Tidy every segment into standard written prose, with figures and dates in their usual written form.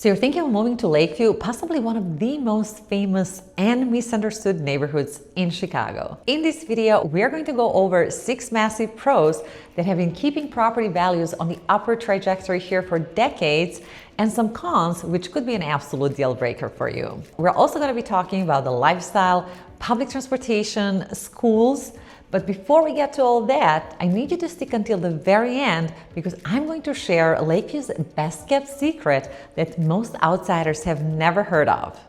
So you're thinking of moving to Lakeview, possibly one of the most famous and misunderstood neighborhoods in Chicago. In this video, we're going to go over 6 massive pros that have been keeping property values on the upward trajectory here for decades, and some cons which could be an absolute deal breaker for you. We're also going to be talking about the lifestyle, public transportation, schools. But before we get to all that, I need you to stick until the very end because I'm going to share Lakeview's best kept secret that most outsiders have never heard of.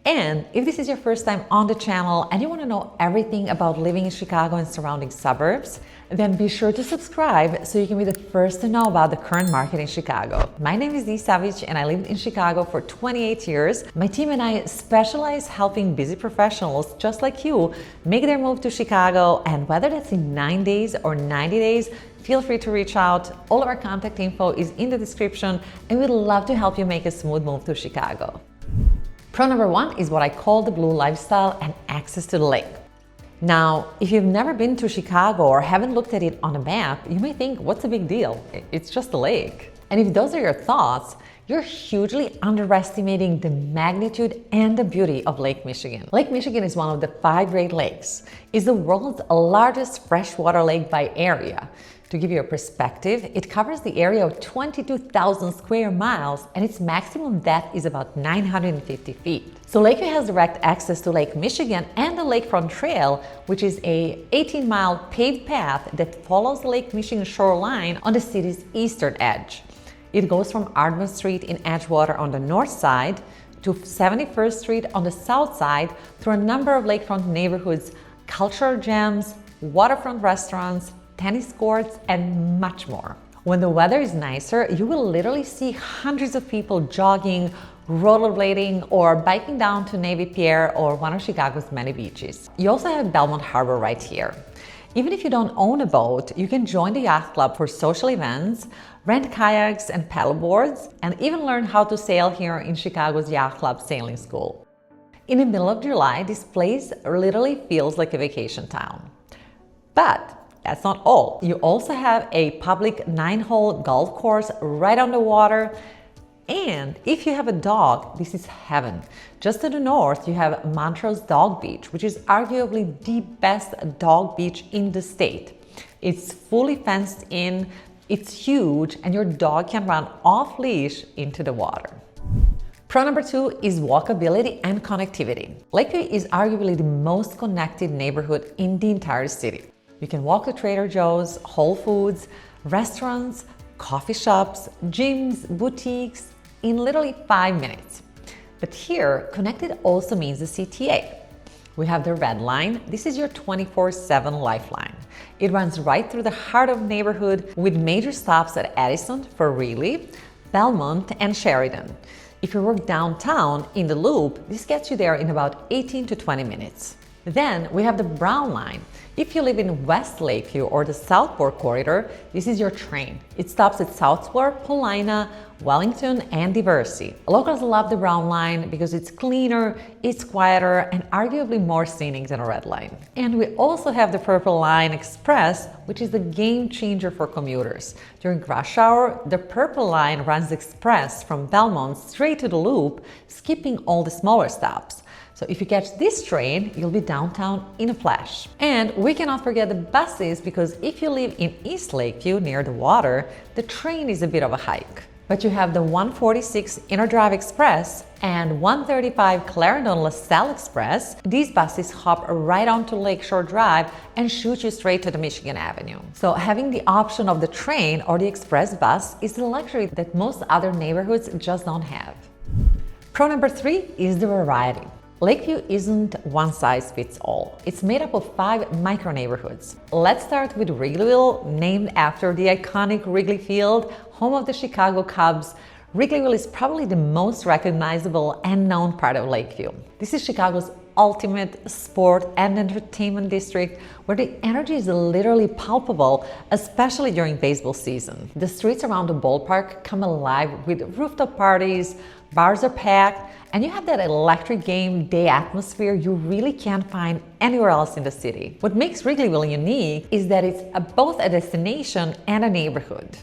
And if this is your first time on the channel and you want to know everything about living in Chicago and surrounding suburbs, then be sure to subscribe so you can be the first to know about the current market in Chicago. My name is Dee Savage and I lived in Chicago for 28 years. My team and I specialize helping busy professionals just like you make their move to Chicago, and whether that's in 9 days or 90 days, feel free to reach out. All of our contact info is in the description and we'd love to help you make a smooth move to Chicago. Pro number 1 is what I call the blue lifestyle and access to the lake. Now, if you've never been to Chicago or haven't looked at it on a map, you may think, what's the big deal? It's just a lake. And if those are your thoughts, you're hugely underestimating the magnitude and the beauty of Lake Michigan. Lake Michigan is one of the 5 Great Lakes. It's the world's largest freshwater lake by area. To give you a perspective, it covers the area of 22,000 square miles and its maximum depth is about 950 feet. So Lakeview has direct access to Lake Michigan and the Lakefront Trail, which is a 18-mile paved path that follows the Lake Michigan shoreline on the city's eastern edge. It goes from Ardmore Street in Edgewater on the north side to 71st Street on the south side through a number of lakefront neighborhoods, cultural gems, waterfront restaurants, tennis courts, and much more. When the weather is nicer, you will literally see hundreds of people jogging, rollerblading, or biking down to Navy Pier or one of Chicago's many beaches. You also have Belmont Harbor right here. Even if you don't own a boat, you can join the yacht club for social events, rent kayaks and paddleboards, and even learn how to sail here in Chicago's Yacht Club Sailing School. In the middle of July, this place literally feels like a vacation town. But that's not all. You also have a public 9-hole golf course right on the water. And if you have a dog, this is heaven. Just to the north, you have Montrose Dog Beach, which is arguably the best dog beach in the state. It's fully fenced in, it's huge, and your dog can run off leash into the water. Pro number 2 is walkability and connectivity. Lakeview is arguably the most connected neighborhood in the entire city. You can walk to Trader Joe's, Whole Foods, restaurants, coffee shops, gyms, boutiques in literally 5 minutes. But here, connected also means the CTA. We have the Red Line. This is your 24/7 lifeline. It runs right through the heart of the neighborhood with major stops at Addison for Wrigley, Belmont, and Sheridan. If you work downtown in the Loop, this gets you there in about 18 to 20 minutes. Then we have the Brown Line. If you live in West Lakeview or the Southport Corridor, this is your train. It stops at Southport, Paulina, Wellington, and Diversey. Locals love the Brown Line because it's cleaner, it's quieter, and arguably more scenic than a Red Line. And we also have the Purple Line Express, which is the game changer for commuters. During rush hour, the Purple Line runs express from Belmont straight to the Loop, skipping all the smaller stops. So if you catch this train, you'll be downtown in a flash. And we cannot forget the buses, because if you live in East Lakeview near the water, the train is a bit of a hike. But you have the 146 Inner Drive Express and 135 Clarendon LaSalle Express. These buses hop right onto Lakeshore Drive and shoot you straight to the Michigan Avenue. So having the option of the train or the express bus is a luxury that most other neighborhoods just don't have. Pro number 3 is the variety. Lakeview isn't one size fits all. It's made up of 5 micro neighborhoods. Let's start with Wrigleyville, named after the iconic Wrigley Field, home of the Chicago Cubs. Wrigleyville is probably the most recognizable and known part of Lakeview. This is Chicago's ultimate sport and entertainment district, where the energy is literally palpable, especially during baseball season. The streets around the ballpark come alive with rooftop parties, bars are packed, and you have that electric game day atmosphere you really can't find anywhere else in the city. What makes Wrigleyville unique is that it's both a destination and a neighborhood.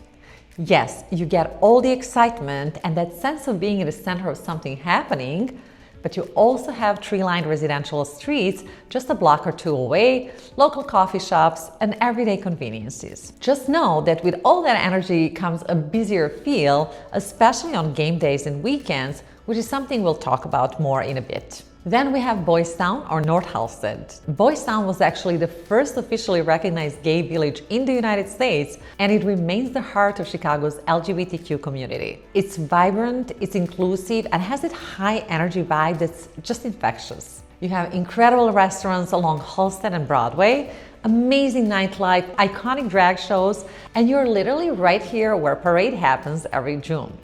Yes, you get all the excitement and that sense of being in the center of something happening, but you also have tree-lined residential streets just a block or two away, local coffee shops, and everyday conveniences. Just know that with all that energy comes a busier feel, especially on game days and weekends, which is something we'll talk about more in a bit. Then we have Boystown or North Halsted. Boystown was actually the first officially recognized gay village in the United States, and it remains the heart of Chicago's LGBTQ community. It's vibrant, it's inclusive, and has that high energy vibe that's just infectious. You have incredible restaurants along Halsted and Broadway, amazing nightlife, iconic drag shows, and you're literally right here where Parade happens every June.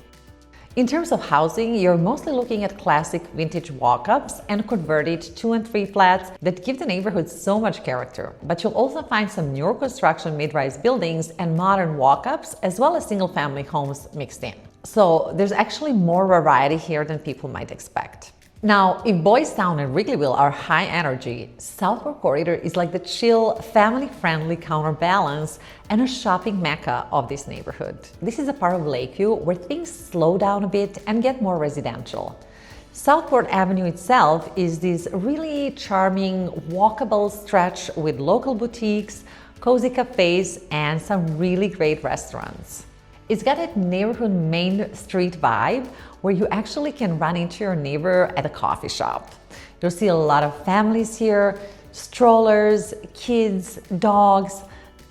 In terms of housing, you're mostly looking at classic vintage walk-ups and converted 2 and 3 flats that give the neighborhood so much character. But you'll also find some newer construction mid-rise buildings and modern walk-ups, as well as single-family homes mixed in. So there's actually more variety here than people might expect. Now, if Boystown and Wrigleyville are high energy, Southport Corridor is like the chill, family-friendly counterbalance and a shopping mecca of this neighborhood. This is a part of Lakeview where things slow down a bit and get more residential. Southport Avenue itself is this really charming, walkable stretch with local boutiques, cozy cafes, and some really great restaurants. It's got that neighborhood main street vibe where you actually can run into your neighbor at a coffee shop. You'll see a lot of families here, strollers, kids, dogs,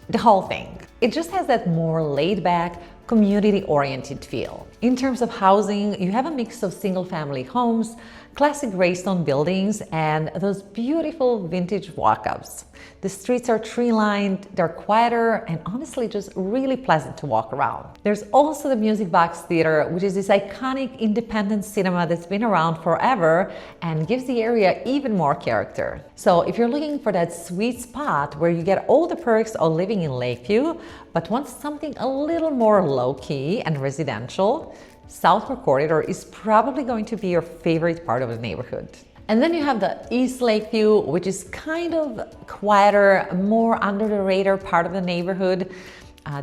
the whole thing. It just has that more laid-back, community-oriented feel. In terms of housing, you have a mix of single-family homes, classic gray stone buildings, and those beautiful vintage walk-ups. The streets are tree-lined, they're quieter, and honestly just really pleasant to walk around. There's also the Music Box Theater, which is this iconic independent cinema that's been around forever and gives the area even more character. So if you're looking for that sweet spot where you get all the perks of living in Lakeview, but want something a little more low-key and residential, Southport Corridor is probably going to be your favorite part of the neighborhood. And then you have the East Lakeview, which is kind of quieter, more under the radar part of the neighborhood.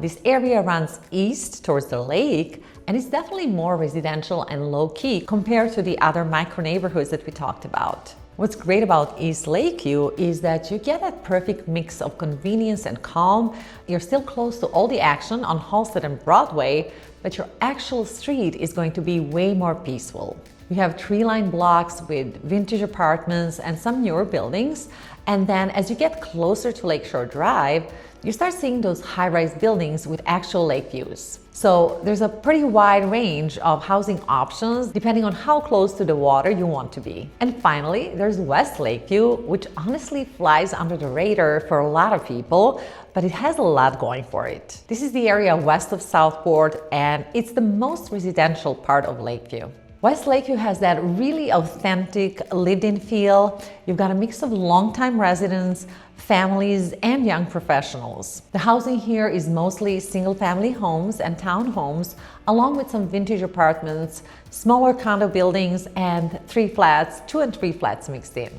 This area runs east towards the lake, and it's definitely more residential and low-key compared to the other micro neighborhoods that we talked about. What's great about East Lakeview is that you get that perfect mix of convenience and calm. You're still close to all the action on Halsted and Broadway, but your actual street is going to be way more peaceful. You have tree-lined blocks with vintage apartments and some newer buildings. And then as you get closer to Lakeshore Drive, you start seeing those high-rise buildings with actual lake views. So there's a pretty wide range of housing options depending on how close to the water you want to be. And finally, there's West Lakeview, which honestly flies under the radar for a lot of people, but it has a lot going for it. This is the area west of Southport, and it's the most residential part of Lakeview. West Lakeview has that really authentic lived-in feel. You've got a mix of longtime residents, families, and young professionals. The housing here is mostly single-family homes and townhomes, along with some vintage apartments, smaller condo buildings, and 2 and 3 flats mixed in.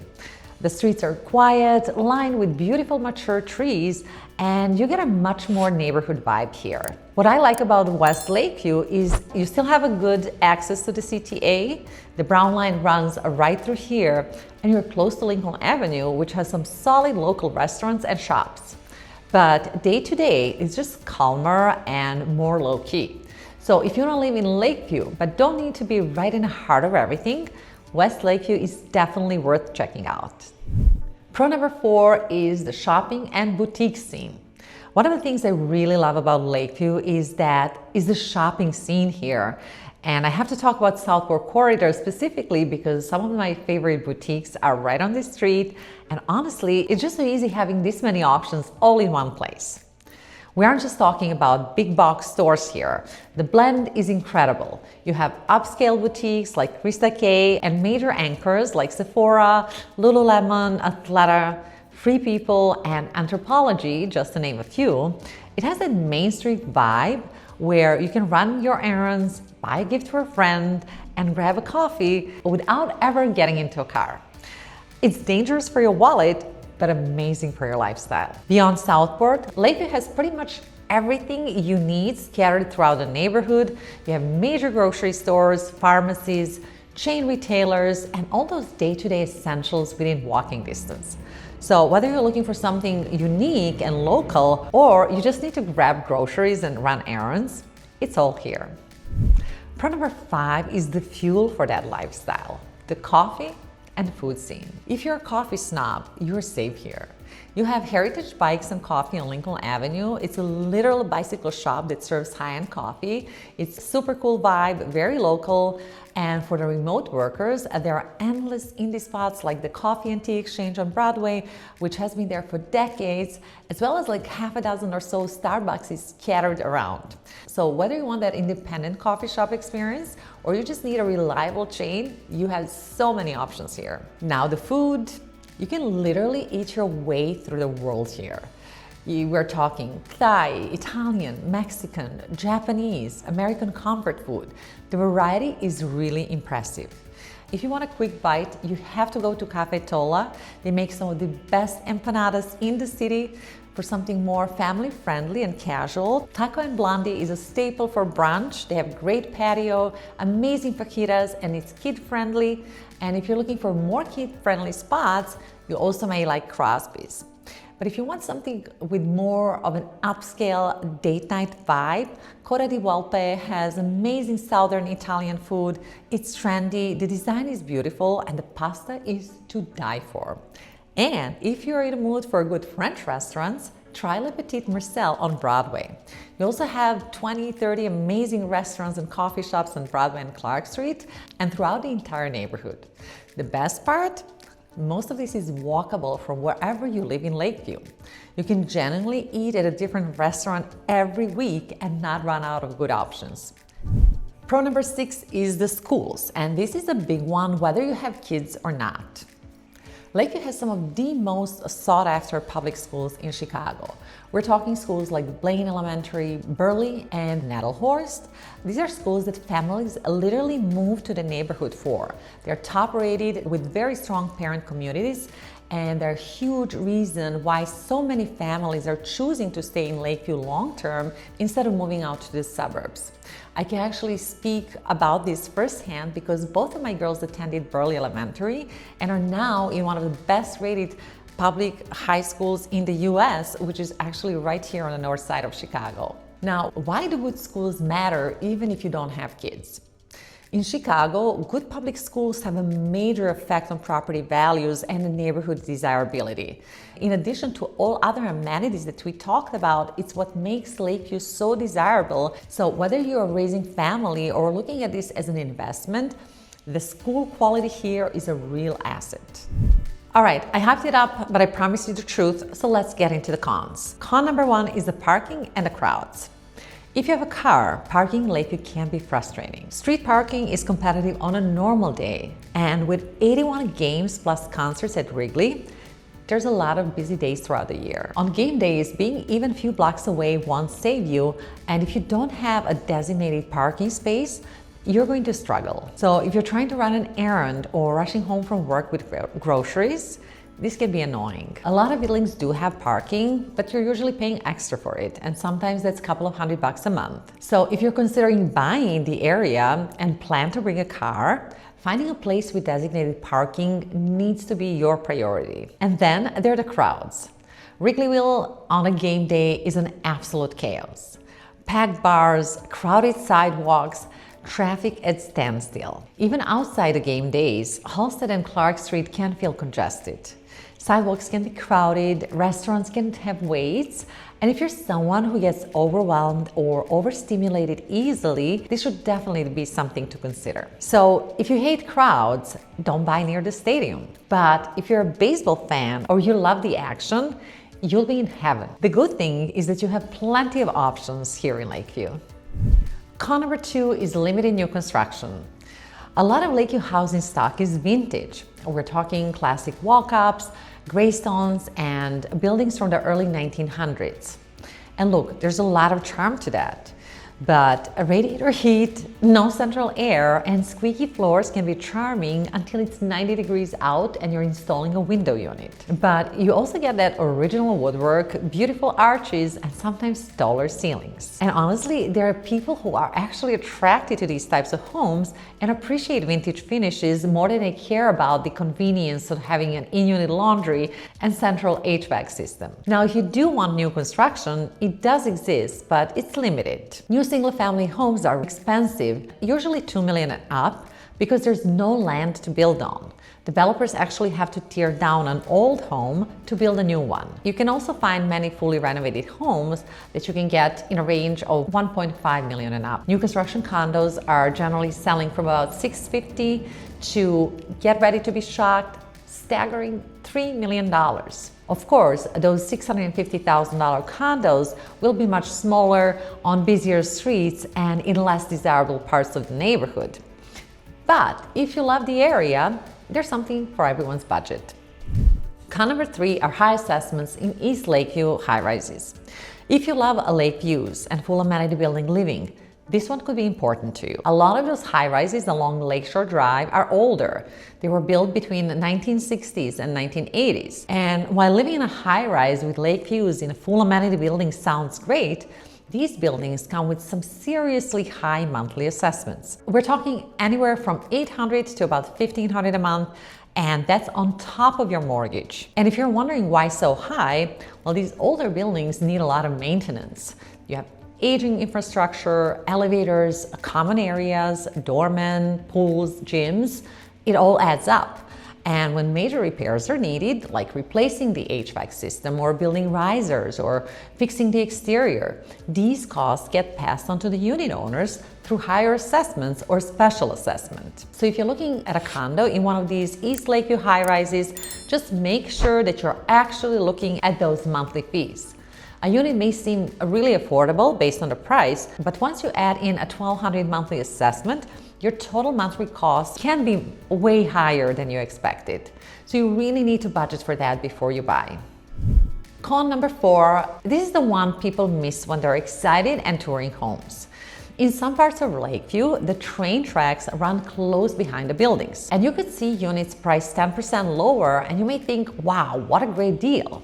The streets are quiet, lined with beautiful mature trees, and you get a much more neighborhood vibe here. What I like about West Lakeview is you still have a good access to the CTA. The Brown Line runs right through here, and you're close to Lincoln Avenue, which has some solid local restaurants and shops. But day to day, it's just calmer and more low-key. So if you want to live in Lakeview, but don't need to be right in the heart of everything, West Lakeview is definitely worth checking out. Pro number 4 is the shopping and boutique scene. One of the things I really love about Lakeview is the shopping scene here. And I have to talk about Southport Corridor specifically because some of my favorite boutiques are right on this street. And honestly, it's just so easy having this many options all in one place. We aren't just talking about big box stores here. The blend is incredible. You have upscale boutiques like Krista K and major anchors like Sephora, Lululemon, Athleta, Free People, and Anthropologie, just to name a few. It has that Main Street vibe where you can run your errands, buy a gift for a friend, and grab a coffee without ever getting into a car. It's dangerous for your wallet, but amazing for your lifestyle. Beyond Southport, Lakeview has pretty much everything you need scattered throughout the neighborhood. You have major grocery stores, pharmacies, chain retailers, and all those day-to-day essentials within walking distance. So whether you're looking for something unique and local, or you just need to grab groceries and run errands, it's all here. Pro number 5 is the fuel for that lifestyle, the coffee and food scene. If you're a coffee snob, you're safe here. You have Heritage Bikes and Coffee on Lincoln Avenue. It's a literal bicycle shop that serves high-end coffee. It's a super cool vibe, very local. And for the remote workers, there are endless indie spots like the Coffee and Tea Exchange on Broadway, which has been there for decades, as well as like half a dozen or so Starbucks scattered around. So whether you want that independent coffee shop experience or you just need a reliable chain, you have so many options here. Now the food, you can literally eat your way through the world here. We're talking Thai, Italian, Mexican, Japanese, American comfort food. The variety is really impressive. If you want a quick bite, you have to go to Cafe Tola. They make some of the best empanadas in the city. For something more family friendly and casual, Taco and Blondie is a staple for brunch. They have great patio, amazing fajitas, and it's kid friendly. And if you're looking for more kid friendly spots, you also may like Crosby's. But if you want something with more of an upscale date night vibe, Coda di Volpe has amazing southern Italian food. It's trendy, the design is beautiful, and the pasta is to die for. And if you're in the mood for good French restaurants, try Le Petit Marcel on Broadway. We also have 20-30 amazing restaurants and coffee shops on Broadway and Clark Street and throughout the entire neighborhood. The best part? Most of this is walkable from wherever you live in Lakeview. You can genuinely eat at a different restaurant every week and not run out of good options. Pro number 6 is the schools, and this is a big one whether you have kids or not. Lakeview has some of the most sought-after public schools in Chicago. We're talking schools like Blaine Elementary, Burley, and Nettlehorst. These are schools that families literally move to the neighborhood for. They're top-rated with very strong parent communities, and they're a huge reason why so many families are choosing to stay in Lakeview long-term instead of moving out to the suburbs. I can actually speak about this firsthand because both of my girls attended Burley Elementary and are now in one of the best-rated public high schools in the US, which is actually right here on the north side of Chicago. Now, why do good schools matter even if you don't have kids? In Chicago, good public schools have a major effect on property values and the neighborhood desirability. In addition to all other amenities that we talked about, it's what makes Lakeview so desirable. So whether you're raising family or looking at this as an investment, the school quality here is a real asset. All right, I hyped it up, but I promised you the truth, so let's get into the cons. Con number 1 is the parking and the crowds. If you have a car, parking in Lakeview can be frustrating. Street parking is competitive on a normal day, and with 81 games plus concerts at Wrigley, there's a lot of busy days throughout the year. On game days, being even a few blocks away won't save you, and if you don't have a designated parking space, you're going to struggle. So if you're trying to run an errand or rushing home from work with groceries, this can be annoying. A lot of buildings do have parking, but you're usually paying extra for it, and sometimes that's a couple of $100 a month. So if you're considering buying the area and plan to bring a car, finding a place with designated parking needs to be your priority. And then there are the crowds. Wrigleyville on a game day is an absolute chaos. Packed bars, crowded sidewalks, traffic at standstill. Even outside the game days, Halsted and Clark Street can feel congested. Sidewalks can be crowded, restaurants can have waits, and if you're someone who gets overwhelmed or overstimulated easily, this should definitely be something to consider. So if you hate crowds, don't buy near the stadium. But if you're a baseball fan or you love the action, you'll be in heaven. The good thing is that you have plenty of options here in Lakeview. Con number 2 is limited new construction. A lot of Lakeview housing stock is vintage. We're talking classic walk-ups, greystones, and buildings from the early 1900s. And look, there's a lot of charm to that. But a radiator heat, no central air, and squeaky floors can be charming until it's 90 degrees out and you're installing a window unit. But you also get that original woodwork, beautiful arches, and sometimes taller ceilings. And honestly, there are people who are actually attracted to these types of homes and appreciate vintage finishes more than they care about the convenience of having an in-unit laundry and central HVAC system. Now, if you do want new construction, it does exist, but it's limited. New single-family homes are expensive, usually $2 million and up, because there's no land to build on. Developers actually have to tear down an old home to build a new one. You can also find many fully renovated homes that you can get in a range of $1.5 million and up. New construction condos are generally selling from about $650 to, get ready to be shocked, staggering $3 million. Of course, those $650,000 condos will be much smaller, on busier streets, and in less desirable parts of the neighborhood. But if you love the area, there's something for everyone's budget. Con number 3 are high assessments in East Lakeview high-rises. If you love lake views and full amenity building living, this one could be important to you. A lot of those high-rises along Lakeshore Drive are older. They were built between the 1960s and 1980s. And while living in a high-rise with lake views in a full amenity building sounds great, these buildings come with some seriously high monthly assessments. We're talking anywhere from $800 to about $1,500 a month, and that's on top of your mortgage. And if you're wondering why so high, well, these older buildings need a lot of maintenance. You have aging infrastructure, elevators, common areas, doormen, pools, gyms. It all adds up. And when major repairs are needed, like replacing the HVAC system or building risers or fixing the exterior, these costs get passed on to the unit owners through higher assessments or special assessment. So if you're looking at a condo in one of these East Lakeview high-rises, just make sure that you're actually looking at those monthly fees. A unit may seem really affordable based on the price, but once you add in a $1,200 monthly assessment, your total monthly cost can be way higher than you expected. So you really need to budget for that before you buy. Con number 4, this is the one people miss when they're excited and touring homes. In some parts of Lakeview, the train tracks run close behind the buildings. And you could see units priced 10% lower and you may think, wow, what a great deal.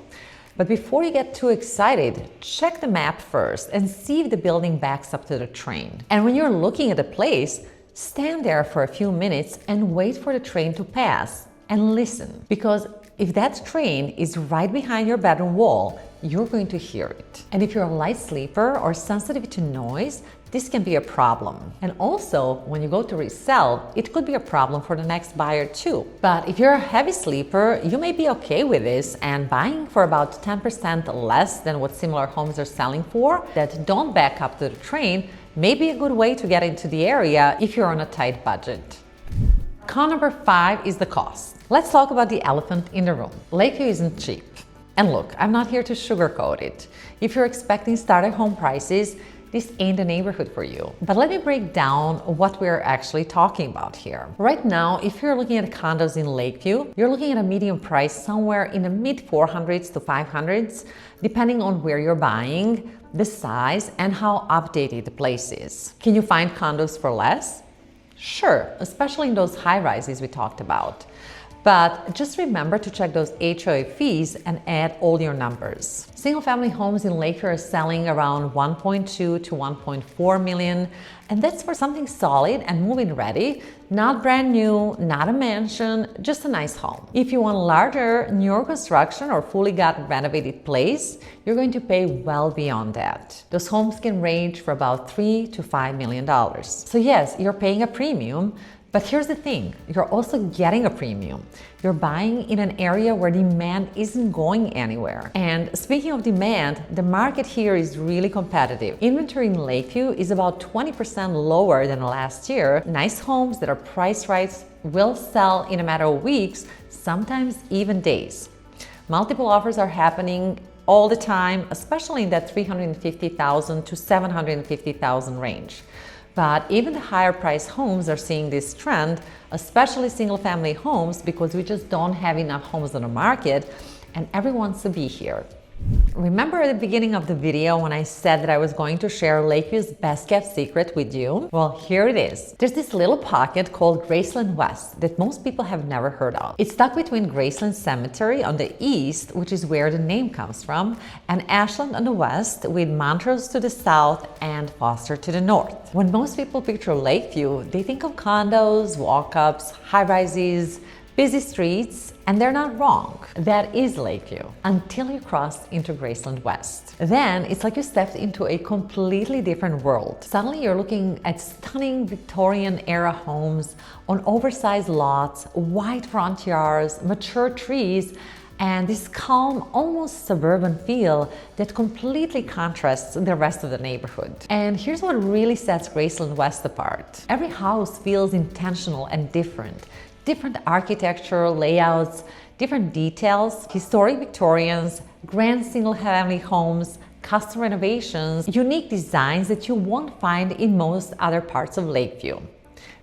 But before you get too excited, check the map first and see if the building backs up to the train. And when you're looking at the place, stand there for a few minutes and wait for the train to pass and listen. Because if that train is right behind your bedroom wall, you're going to hear it. And if you're a light sleeper or sensitive to noise, this can be a problem. And also, when you go to resell, it could be a problem for the next buyer too. But if you're a heavy sleeper, you may be okay with this, and buying for about 10% less than what similar homes are selling for that don't back up to the train may be a good way to get into the area if you're on a tight budget. Con number 5 is the cost. Let's talk about the elephant in the room. Lakeview isn't cheap. And look, I'm not here to sugarcoat it. If you're expecting starter home prices, this ain't the neighborhood for you. But let me break down what we're actually talking about here. Right now, if you're looking at condos in Lakeview, you're looking at a median price somewhere in the mid 400s to 500s, depending on where you're buying, the size, and how updated the place is. Can you find condos for less? Sure, especially in those high rises we talked about. But just remember to check those HOA fees and add all your numbers. Single-family homes in Lakeview are selling around 1.2 to 1.4 million, and that's for something solid and move-in ready, not brand new, not a mansion, just a nice home. If you want a larger, newer construction or fully got renovated place, you're going to pay well beyond that. Those homes can range for about $3 to $5 million. So yes, you're paying a premium, but here's the thing, you're also getting a premium. You're buying in an area where demand isn't going anywhere. And speaking of demand, the market here is really competitive. Inventory in Lakeview is about 20% lower than last year. Nice homes that are priced right will sell in a matter of weeks, sometimes even days. Multiple offers are happening all the time, especially in that $350,000 to $750,000 range. But even the higher priced homes are seeing this trend, especially single family homes, because we just don't have enough homes on the market and everyone wants to be here. Remember at the beginning of the video when I said that I was going to share Lakeview's best kept secret with you? Well, here it is. There's this little pocket called Graceland West that most people have never heard of. It's stuck between Graceland Cemetery on the east, which is where the name comes from, and Ashland on the west, with Montrose to the south and Foster to the north. When most people picture Lakeview, they think of condos, walk-ups, high-rises, busy streets, and they're not wrong. That is Lakeview until you cross into Graceland West. Then it's like you stepped into a completely different world. Suddenly you're looking at stunning Victorian era homes on oversized lots, wide front yards, mature trees, and this calm, almost suburban feel that completely contrasts the rest of the neighborhood. And here's what really sets Graceland West apart. Every house feels intentional and different. Different architecture, layouts, different details, historic Victorians, grand single-family homes, custom renovations, unique designs that you won't find in most other parts of Lakeview.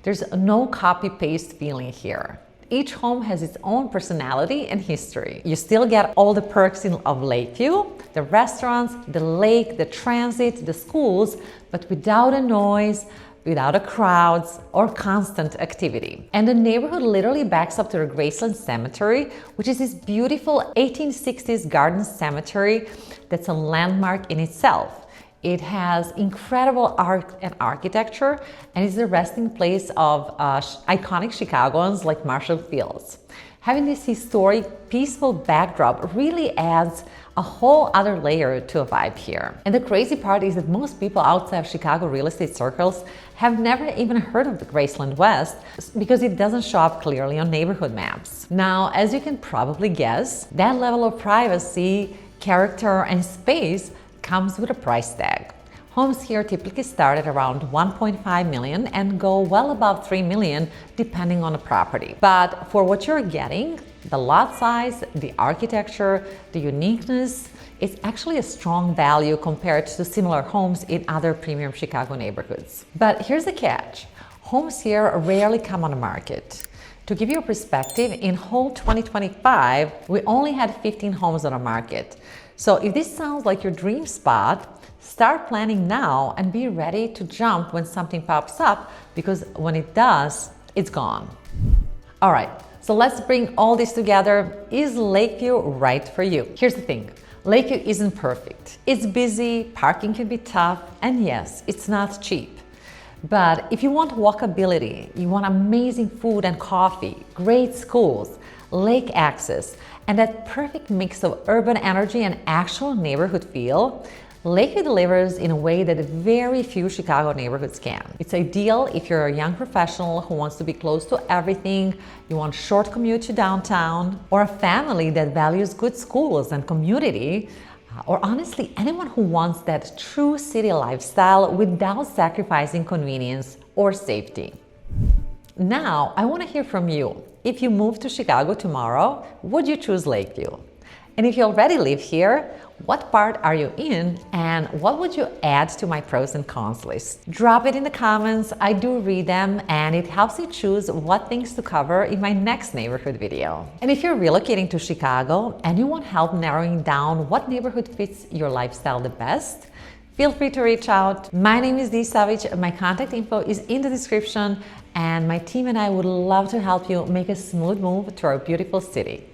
There's no copy-paste feeling here. Each home has its own personality and history. You still get all the perks of Lakeview, the restaurants, the lake, the transit, the schools, but without a noise, without a crowds or constant activity. And the neighborhood literally backs up to the Graceland Cemetery, which is this beautiful 1860s garden cemetery that's a landmark in itself. It has incredible art and architecture, and is the resting place of iconic Chicagoans like Marshall Fields. Having this historic, peaceful backdrop really adds a whole other layer to a vibe here. And the crazy part is that most people outside of Chicago real estate circles have never even heard of the Graceland West because it doesn't show up clearly on neighborhood maps. Now, as you can probably guess, that level of privacy, character, and space comes with a price tag. Homes here typically start at around 1.5 million and go well above 3 million depending on the property. But for what you're getting, the lot size, the architecture, the uniqueness, it's actually a strong value compared to similar homes in other premium Chicago neighborhoods. But here's the catch. Homes here rarely come on the market. To give you a perspective, in whole 2025, we only had 15 homes on the market. So if this sounds like your dream spot, start planning now and be ready to jump when something pops up, because when it does, it's gone. All right, so let's bring all this together. Is Lakeview right for you? Here's the thing. Lakeview isn't perfect. It's busy, parking can be tough, and yes, it's not cheap. But if you want walkability, you want amazing food and coffee, great schools, lake access, and that perfect mix of urban energy and actual neighborhood feel, Lakeview delivers in a way that very few Chicago neighborhoods can. It's ideal if you're a young professional who wants to be close to everything, you want short commute to downtown, or a family that values good schools and community, or honestly, anyone who wants that true city lifestyle without sacrificing convenience or safety. Now, I want to hear from you. If you move to Chicago tomorrow, would you choose Lakeview? And if you already live here, what part are you in and what would you add to my pros and cons list? Drop it in the comments. I do read them and it helps me choose what things to cover in my next neighborhood video. And if you're relocating to Chicago and you want help narrowing down what neighborhood fits your lifestyle the best, feel free to reach out. My name is Dee Savage. My contact info is in the description, and my team and I would love to help you make a smooth move to our beautiful city.